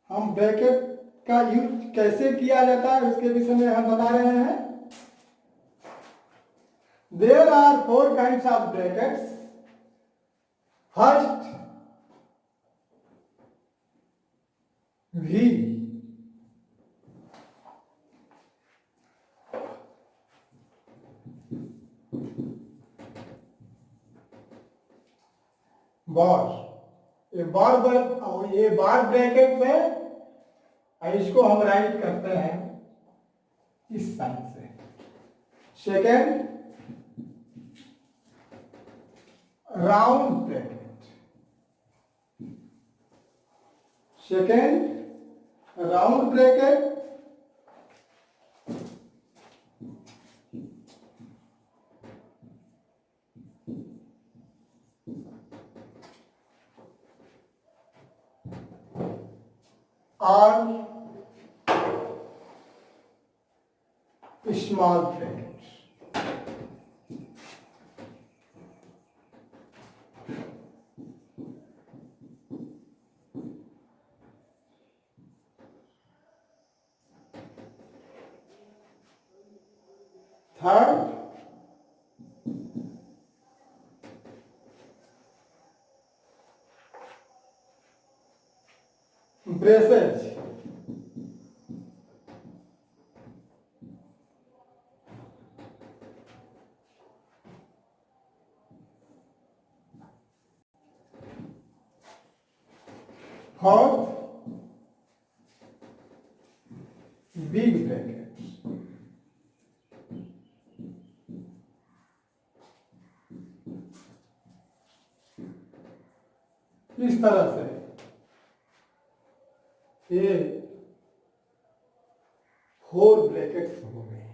हम ब्रैकेट का यूज कैसे किया जाता है उसके विषय में हम बता रहे हैं। There are 4 kinds of brackets. First, V, bar, ये बार ब्रैकेट में इसको हम राइट करते हैं इस साइन से। Second, round bracket. Second round bracket, और small bracket. Third, braces. Fourth, big bracket. इस तरह से ये 4 ब्रैकेट्स हो गए।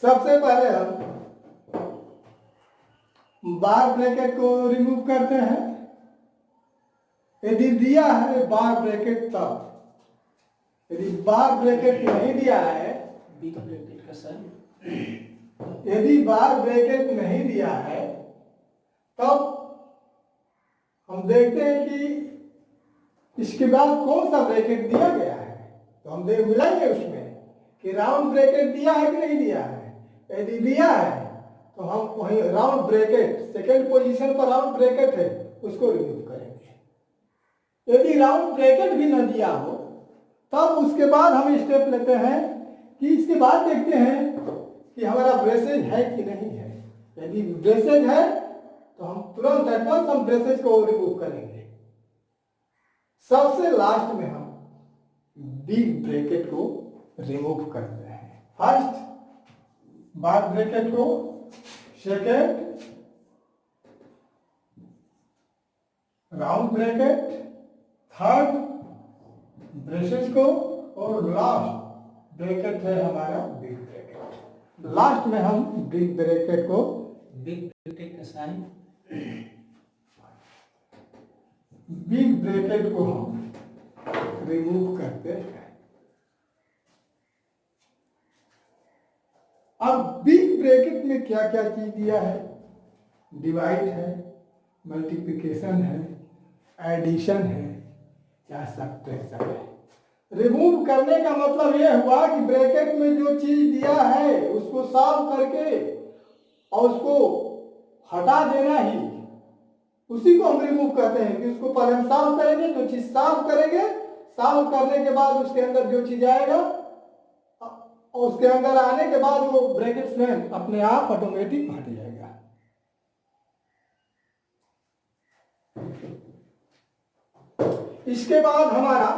सबसे पहले हम बार ब्रैकेट को रिमूव करते हैं। यदि दिया है बार ब्रैकेट तब, यदि बार ब्रैकेट नहीं दिया है, बिग ब्रैकेट का साइन, यदि बार ब्रैकेट नहीं दिया है तब हम देखते हैं कि इसके बाद कौन सा ब्रैकेट दिया गया है। तो हम देख मिलाएंगे उसमें कि राउंड ब्रैकेट दिया है कि नहीं दिया है। यदि दिया है तो हम वहीं राउंड ब्रैकेट, सेकेंड पोजीशन पर राउंड ब्रैकेट है, उसको रिमूव करेंगे। यदि राउंड ब्रैकेट भी न दिया हो तब उसके बाद हम स्टेप लेते हैं कि इसके बाद देखते हैं कि हमारा ब्रेसेज है कि नहीं है। यदि ब्रेसेज है तो हम तुरंत एडवांस हम ब्रेसेज को रिमूव करेंगे। सबसे लास्ट में हम बिग ब्रैकेट को रिमूव करते हैं। फर्स्ट बार ब्रैकेट को, second round bracket, third braces को, और लास्ट ब्रैकेट है हमारा बिग ब्रैकेट। लास्ट में हम बिग ब्रैकेट को, बिग ब्रैकेट का साइन, बिग ब्रैकेट को हम रिमूव करते हैं। अब बिग ब्रैकेट में क्या क्या चीज दिया है? डिवाइड है, मल्टीप्लिकेशन है, एडिशन है या सब्ट्रैक्शन है। रिमूव करने का मतलब यह हुआ कि ब्रैकेट में जो चीज दिया है उसको सॉल्व करके और उसको हटा देना ही, उसी को हम रिमूव करते हैं। कि उसको पहले हम सॉल्व करेंगे, जो चीज सॉल्व करेंगे, सॉल्व करने के बाद उसके अंदर जो चीज आएगा और उसके अंदर आने के बाद वो ब्रैकेट में अपने आप ऑटोमेटिक हट जाएगा। इसके बाद हमारा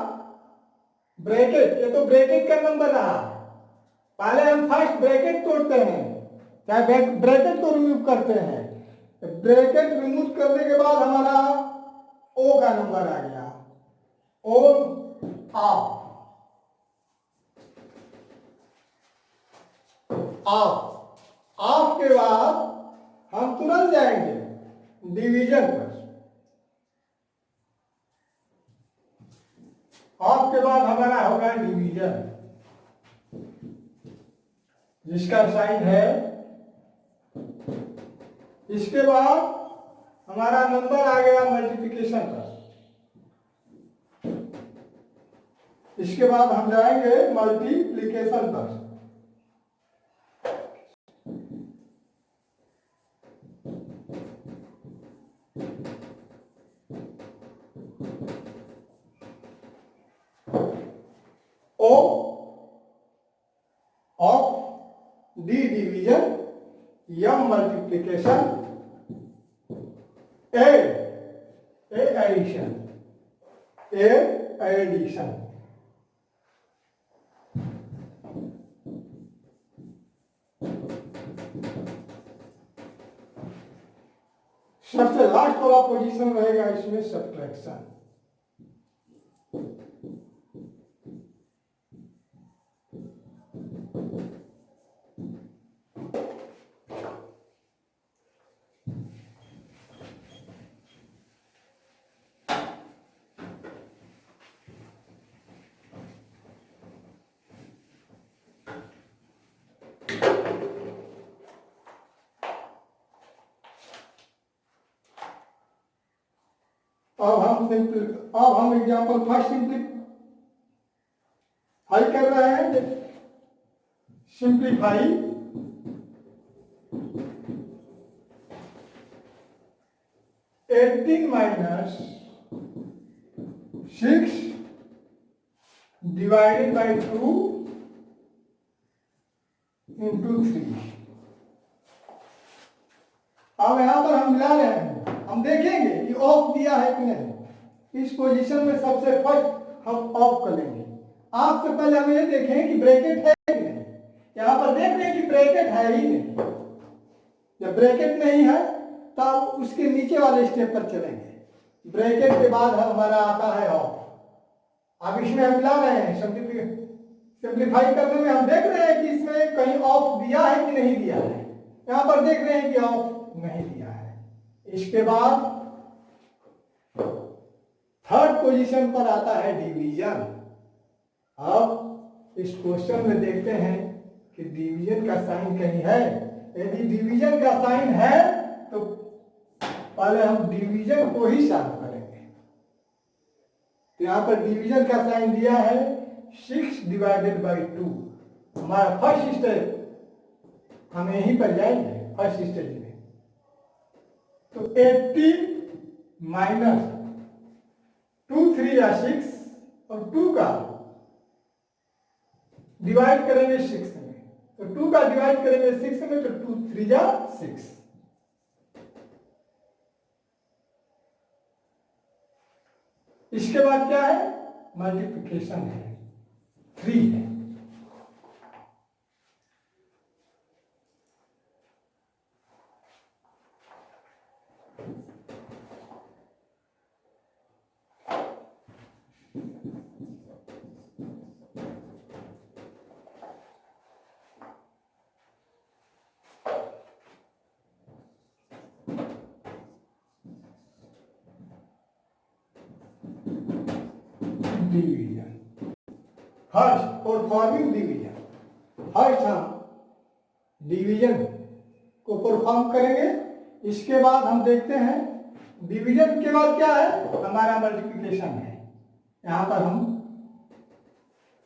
ब्रैकेट, ये तो ब्रैकेट का नंबर रहा। पहले हम फर्स्ट ब्रैकेट तोड़ते हैं, चाहे ब्रैकेट को रिमूव करते हैं। ब्रैकेट रिमूव करने के बाद हमारा ओ का नंबर आ गया, ओ ऑफ, ऑफ के बाद हम तुरंत जाएंगे डिवीजन पर। ऑफ के बाद हमारा होगा डिवीजन, जिसका साइन है। इसके बाद हमारा नंबर आ गया मल्टीप्लिकेशन का। इसके बाद हम जाएंगे मल्टीप्लिकेशन पर। O of D division, M multiplication, A addition, A addition। सबसे लास्ट वाला पोजीशन रहेगा इसमें सब्ट्रैक्शन। अब हम एग्जाम्पल फर्स्ट सिंप्लीफाई कर रहे हैं। Simplify 18 minus 6 divided by 2 into 3। अब यहां पर हम मिला रहे हैं, हम देखेंगे कि ऑफ दिया है कि नहीं। इस पोजीशन में सबसे फर्स्ट हम ऑफ कर लेंगे। आपसे पहले हम ये देखें कि ब्रैकेट है कि नहीं। यहां पर देख रहे हैं कि ब्रैकेट है ही नहीं। जब ब्रैकेट नहीं है तब उसके नीचे वाले स्टेप पर चलेंगे। ब्रैकेट के बाद हमारा आता है ऑफ। अब इसमें हम मिला रहे हैं, सिंप्लीफाई करने में हम देख रहे हैं कि इसमें कहीं ऑफ दिया है कि नहीं दिया है। यहां पर देख रहे हैं कि ऑफ नहीं दिया है। इसके बाद थर्ड पोजीशन पर आता है डिवीजन। अब इस क्वेश्चन में देखते हैं कि डिवीजन का साइन कहीं है। यदि डिवीजन का साइन है तो पहले हम डिवीजन को ही सॉल्व करेंगे। तो यहां पर डिवीजन का साइन दिया है 6 डिवाइडेड बाई 2। हमारा फर्स्ट स्टेप हम यहीं पर जाएंगे फर्स्ट स्टेज में। तो 18 माइनस 2 3 या 6 और 2 का डिवाइड करेंगे 6 में। तो 2 का डिवाइड करेंगे 6 में तो 2 3 जा 6। इसके बाद क्या है, मल्टीप्लिकेशन है, 3 है। डिवीजन फर्स्ट और फॉर्मिंग डिवीजन। फर्स्ट हम डिवीजन को परफॉर्म करेंगे। इसके बाद हम देखते हैं डिवीजन के बाद क्या है, हमारा मल्टीप्लिकेशन है। यहां पर हम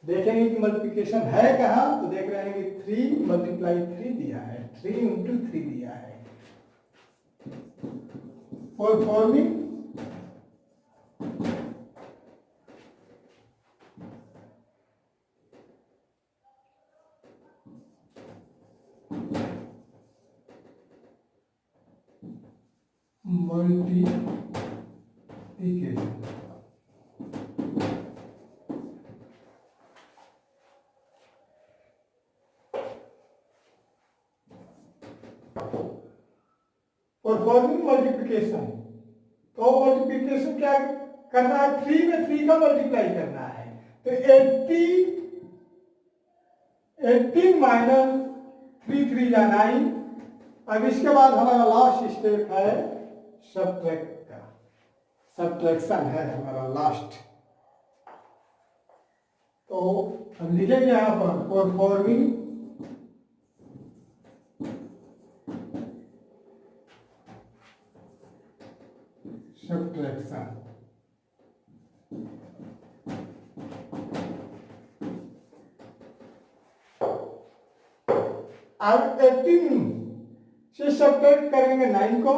देखेंगे कि मल्टीप्लिकेशन है कहां। तो देख रहे हैं कि 3 मल्टीप्लाई 3 दिया है, 3 इंटू 3 दिया है। और फॉर्मिंग मल्टीप्लिकेशन। Performing multiplication. तो मल्टीप्लिकेशन क्या करना है, 3 में 3 का मल्टीप्लाई करना है। तो 18 माइनस 3 3 या 9। अब इसके बाद हमारा लास्ट स्टेप है सब्ट्रैक्ट का। सब्ट्रैक्शन है हमारा लास्ट। तो हम लिखेंगे यहां पर परफॉर्मिंग सब्ट्रैक्शन। अब 18 से सब्ट्रैक्ट करेंगे 9 को,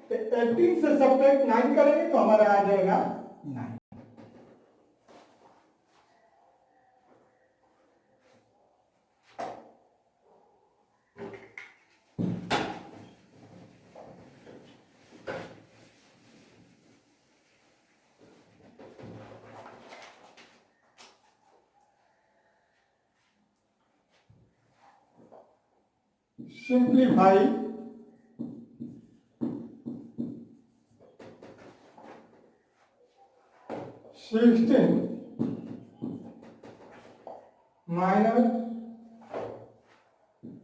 तो 18 से सब्ट्रैक्ट 9 करेंगे तो हमारा आ जाएगा 9। Simplify 16 minus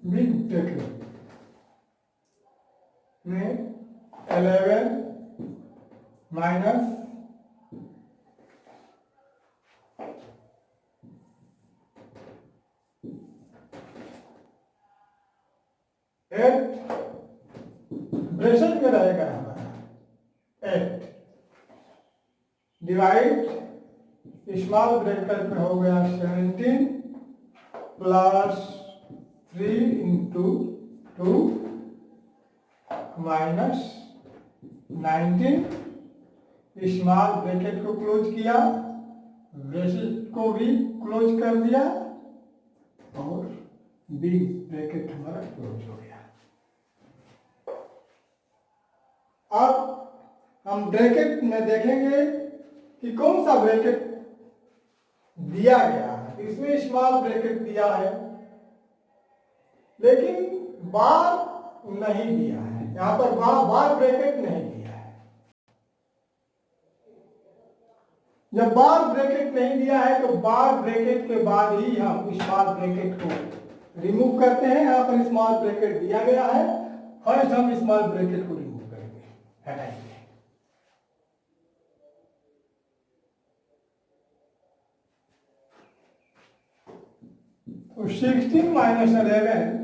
big bracket में 11 minus 8 ब्रेसेट में रहेगा हमारा 8 डिवाइड स्मॉल ब्रैकेट में हो गया 17 plus 3 into 2 minus 19 small bracket को क्लोज किया, ब्रेसेट को भी क्लोज कर दिया और बिग ब्रैकेट हमारा क्लोज हो गया। अब हम ब्रैकेट में देखेंगे कि कौन सा ब्रैकेट दिया गया है। इसमें स्मॉल ब्रैकेट दिया है लेकिन बार नहीं दिया है, यहाँ पर बार ब्रैकेट नहीं दिया है। जब बार ब्रैकेट नहीं दिया है तो बार ब्रैकेट के बाद ही हम स्मॉल ब्रैकेट को रिमूव करते हैं। यहाँ पर स्मॉल ब्रैकेट दिया गया है, फर्स्ट हम स्मॉल ब्रैकेट को रिमूव करेंगे, हटाएंगे। तो 16 माइनस 11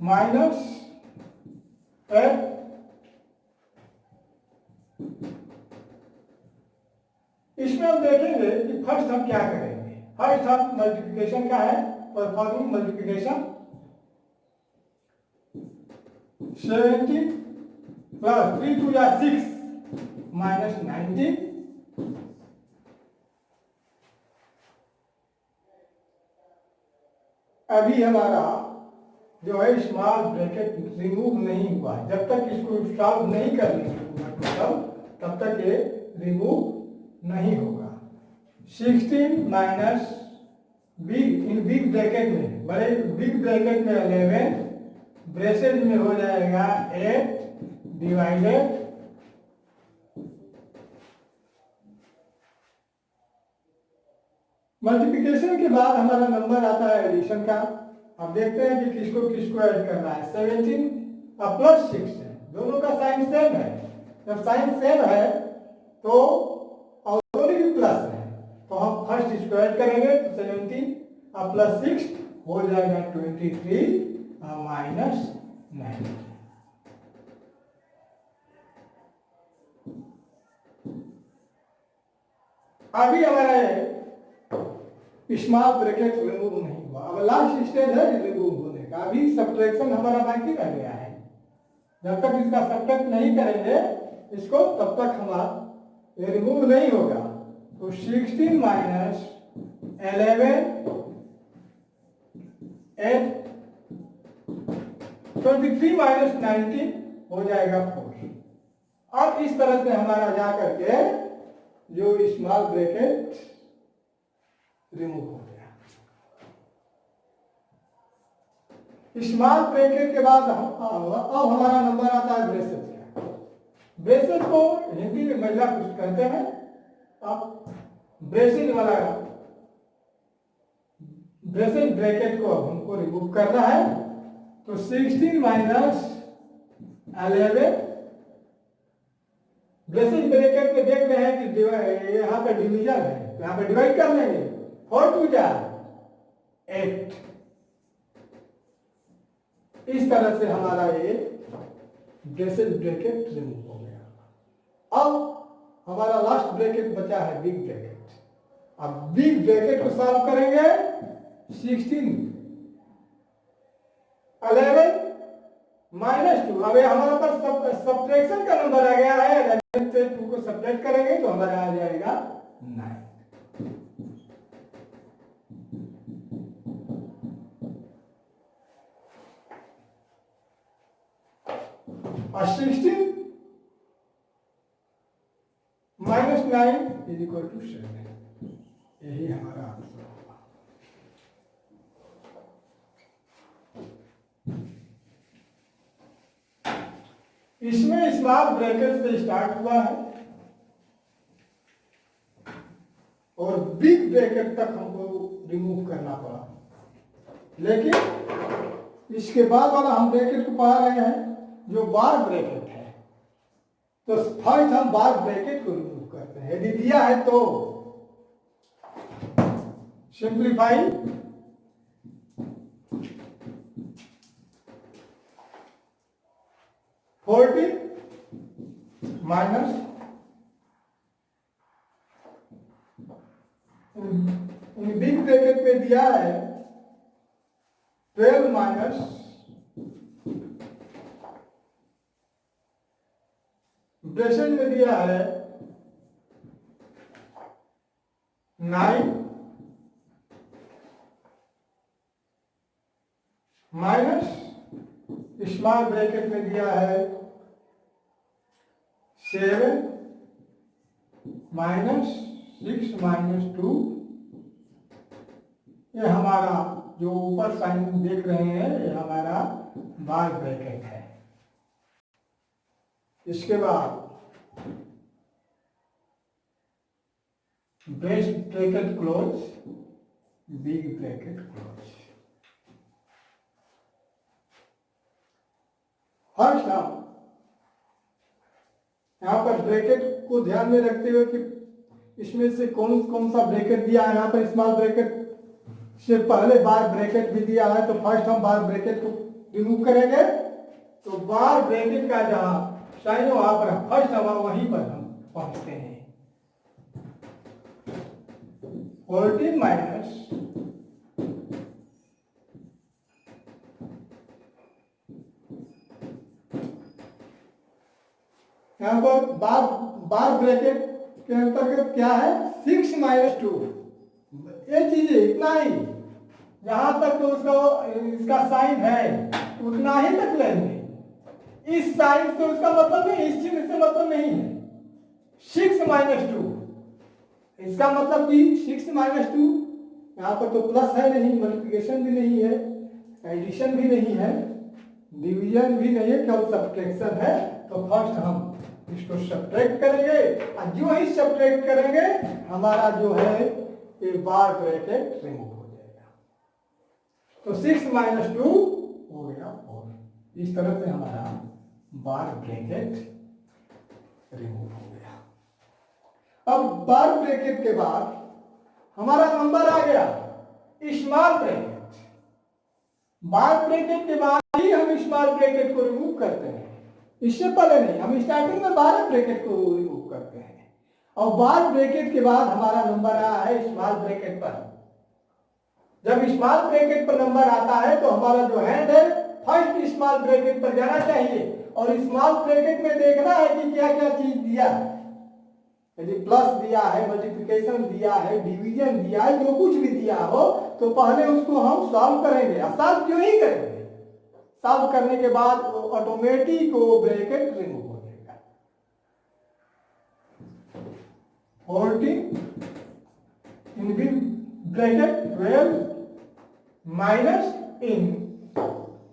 माइनस 8 इसमें हम देखेंगे कि फर्स्ट हम क्या करेंगे। फर्स्ट हम मल्टीप्लिकेशन का है, परफॉर्मिंग मल्टीप्लिकेशन 17 प्लस 3 2 या 6 माइनस 19 अभी हमारा जो है स्मॉल ब्रैकेट रिमूव नहीं हुआ। जब तक इसको सॉल्व नहीं कर लेंगे तब तक ये रिमूव नहीं होगा। 16 माइनस बिग ब्रैकेट में, बड़े बिग ब्रैकेट में 11 ब्रेसेज में हो जाएगा 8 डिवाइडेड मल्टीप्लिकेशन के बाद हमारा नंबर आता है एडिशन का। अब देखते हैं कि किसको किसको ऐड करना है। 17 और प्लस 6 है, दोनों का साइन सेम है। जब साइन सेम है तो और दोनों भी प्लस है तो हम फर्स्ट इसको ऐड करेंगे तो 17 और प्लस 6 हो जाएगा 23 और माइनस 9। अभी हमारा स्मॉल ब्रैकेट रिमूव नहीं हुआ। अब लास्ट स्टेज है रिमूव होने का। अभी सब्ट्रैक्शन हमारा बाकी रह गया है। जब तक इसका सब्ट्रैक्ट नहीं करेंगे इसको तब तक हमारा ये रिमूव नहीं होगा। तो 16 माइनस 11 8 23 माइनस 19 हो जाएगा 4। अब इस तरह से हमारा जा करके जो स्मॉल ब्रैकेट रिमूव हो गया। स्मॉल ब्रैकेट के बाद अब हमारा नंबर आता है ब्रेसेज का। ब्रेसेज को हिंदी में महिला कुछ कहते हैं। अब ब्रेसेज वाला ब्रेसेज ब्रैकेट को अब हमको रिमूव करना है। तो 16 माइनस 11 ब्रेसेज ब्रैकेट में देख रहे हैं कि यहाँ पे डिवीजन है, यहाँ पे डिवाइड कर लेंगे। 4 2 जा 8। इस तरह से हमारा ये ब्रेसेज ब्रैकेट रिमूव हो गया। अब हमारा लास्ट ब्रैकेट बचा है बिग ब्रैकेट। अब बिग ब्रैकेट को सॉल्व करेंगे। 16 11 -2। अब हमारे पास सब्ट्रैक्शन का नंबर आ गया है। 11 से 2 को सब्ट्रैक्ट करेंगे तो हमारा आ जाएगा 9। और 16 -9 = 7। यही हमारा आंसर होगा। इसमें स्मॉल ब्रैकेट से स्टार्ट हुआ है और बिग ब्रैकेट तक हमको रिमूव करना पड़ा, लेकिन इसके बाद वाला हम ब्रैकेट को पढ़ा रहे हैं जो बार ब्रैकेट है। तो फर्स्ट हम बार ब्रैकेट को रिमूव करते हैं। यदि दिया है तो सिंप्लीफाई -14 इन बिग ब्रैकेट पे दिया है 12 ब्रैकेट में दिया है 9 माइनस स्मॉल ब्रैकेट में दिया है 7 -6 -2। ये हमारा जो ऊपर साइन देख रहे हैं ये हमारा बार ब्रैकेट है। इसके बाद brace bracket close, big bracket close. First हम यहाँ पर ब्रैकेट को ध्यान में रखते हुए कि इसमें से कौन कौन सा ब्रैकेट दिया है। यहाँ पर स्मॉल ब्रैकेट से पहले बार ब्रैकेट भी दिया है, तो फर्स्ट हम बार ब्रैकेट को रिमूव करेंगे। तो बार ब्रैकेट का जहाँ साइन वहां पर फर्स्ट हम वहीं पर हम पहुंचते हैं। 14 माइनस यहाँ पर बार ब्रैकेट के अंतर्गत क्या है 6 - 2। ये चीज इतना ही, जहां तक तो इसका साइन है उतना ही तक लेंगे। इस साइन से उसका मतलब नहीं, इस चिन्ह से मतलब नहीं है। 6 - 2 इसका मतलब कि 6 - 2 यहाँ पर तो प्लस है नहीं, मल्टीप्लिकेशन भी नहीं है, एडिशन भी नहीं है, डिवीजन भी नहीं है, केवल सब्ट्रैक्शन है। तो फर्स्ट हम इसको सब्ट्रैक्ट करेंगे और जो ही सब्ट्रैक्ट करेंगे हमारा जो है ये बार ब्रैकेट रिमूव हो जाएगा। तो 6 - 2 हो गया 4। इस तरह से हमारा बार ब्रैकेट रिमूव हो गया। अब बार ब्रैकेट के बाद हमारा नंबर आ गया स्मॉल ब्रैकेट। बार ब्रैकेट के बाद ही हम स्मॉल ब्रैकेट को रिमूव करते हैं, इससे पहले नहीं। हम स्टार्टिंग में बार ब्रैकेट को रिमूव करते हैं और बार ब्रैकेट के बाद हमारा नंबर आया है स्मॉल ब्रैकेट पर। जब स्मॉल ब्रैकेट पर नंबर आता है तो हमारा जो हैंड है फर्स्ट स्मॉल ब्रैकेट पर जाना चाहिए और स्मॉल ब्रैकेट में देखना है कि क्या क्या चीज दिया है। यदि प्लस दिया है, मल्टीप्लिकेशन दिया है, डिवीजन दिया है, जो कुछ भी दिया हो तो पहले उसको हम सॉल्व करेंगे। सॉल्व क्यों ही करेंगे, सॉल्व करने के बाद ऑटोमेटिक वो ब्रैकेट रिमूव हो जाएगा। 14 in big bracket 12 minus in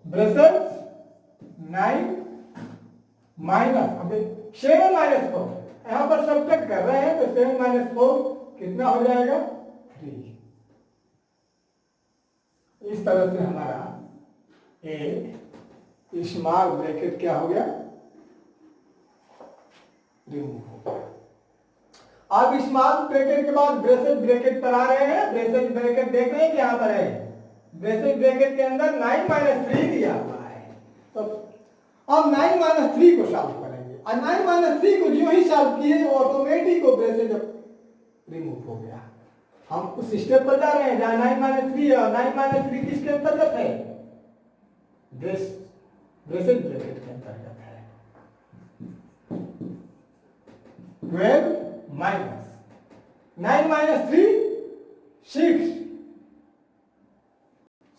braces 9 minus 7 - 4। यहां पर सब्ट्रैक्ट कर रहे हैं तो 7 - 4 कितना हो जाएगा 3। इस तरह से हमारा ए स्मॉल ब्रैकेट क्या हो गया रिमूव हो गया। अब स्मॉल ब्रैकेट के बाद ब्रेसेस ब्रैकेट पर आ रहे हैं। ब्रेसेस ब्रैकेट देख रहे हैं यहाँ पर है, ब्रेसेस ब्रैकेट के अंदर 9 - 3 दिया हुआ है। तो अब 9 - 3 को सॉल्व करेंगे। और 9 माइनस 3 को जो ही सॉल्व किए ऑटोमेटिक वो ब्रेसेज रिमूव हो गया। हम उस स्टेप पर जा रहे हैं जहां 9 माइनस 3 है, और 9 माइनस 3 किसके अंतर्गत है? ब्रेसेज ब्रैकेट के अंतर्गत है। 12 माइनस 9 माइनस 3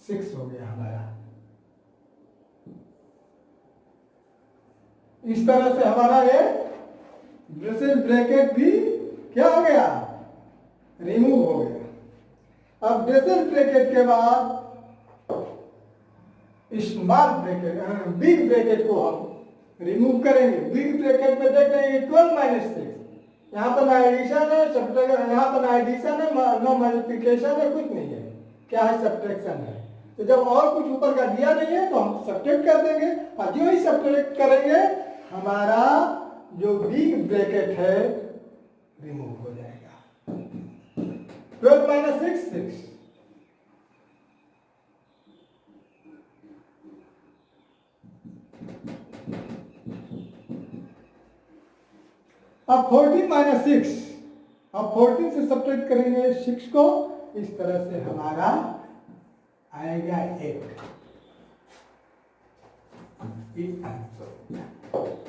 6 हो गया हमारा। इस तरह से हमारा ये ब्रेसेज ब्रैकेट भी क्या हो गया? रिमूव हो गया। अब ब्रेसेज ब्रैकेट के बाद स्मॉल ब्रैकेट बिग ब्रैकेट को हम रिमूव करेंगे। बिग ब्रैकेट में देख रहे हैं 12 माइनस 6, यहाँ पर ना एडिशन है, सब्ट्रैक्शन, यहाँ पर ना एडिशन है, ना मल्टीप्लिकेशन है, कुछ नहीं है। क्या है? सब्ट्रैक्शन है। तो जब और कुछ ऊपर का दिया नहीं है तो हम सब्ट्रैक्ट कर देंगे, और जो ही सब्ट्रैक्ट करेंगे हमारा जो बिग ब्रैकेट है रिमूव हो जाएगा। 12 माइनस 6 अब 14 माइनस 6, अब 14 से सब्ट्रैक्ट करेंगे 6 को, इस तरह से हमारा आएगा 8 आंसर।